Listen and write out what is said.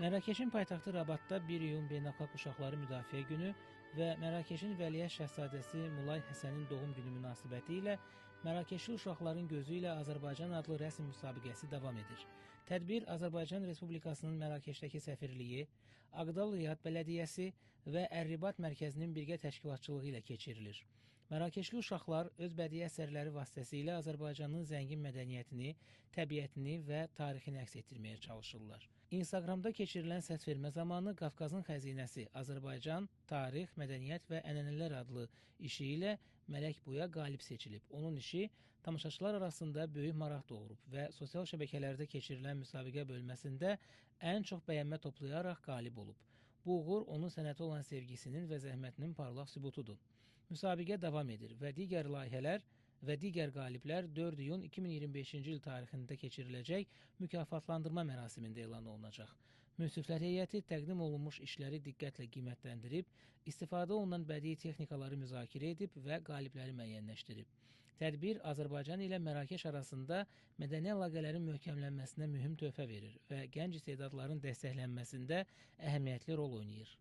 Mərakeşin paytaxtı Rabatda 1 iyun Beynəlxalq Uşaqları Müdafiə Günü və Mərakeşin Vəliəhd Şəhzadəsi Mulay Həsənin doğum günü münasibəti ilə Mərakeşli uşaqların gözü ilə Azərbaycan adlı rəsm müsabiqəsi davam edir. Tədbir Azərbaycan Respublikasının Mərakeşdəki səfirliyi, Ağdal Riyad Bələdiyyəsi və Ər-Ribat Mərkəzinin birgə təşkilatçılığı ilə keçirilir. Mərakeşli uşaqlar öz bədii əsərləri vasitəsilə Azərbaycanın zəngin mədəniyyətini, təbiətini və tarixini əks etdirməyə çalışırlar. Instagramda keçirilən səsvermə zamanı Qafqazın xəzinəsi Azərbaycan, tarix, mədəniyyət və ənənələr adlı işi ilə Mələk Buya qalib seçilib. Onun işi tamaşaçılar arasında böyük maraq doğurub və sosial şəbəkələrdə keçirilən müsabiqə bölməsində ən çox bəyənmə toplayaraq qalib olub. Bu uğur onun sənətə olan sevgisinin və zəhmətinin parlaq sübutudur. Müsabiqə davam edir və digər layihələr və digər qaliblər 4 iyun 2025-ci il tarixində keçiriləcək mükafatlandırma mərasimində elan olunacaq. Münsiflər heyəti təqdim olunmuş işləri diqqətlə qiymətləndirib, istifadə olunan bədii texnikaları müzakirə edib və qalibləri müəyyənləşdirib. Tədbir Azərbaycan ilə Mərakeş arasında mədəni əlaqələrin möhkəmlənməsinə mühüm töhfə verir və gənc istedadların dəstəklənməsində əhəmiyyətli rol oynayır.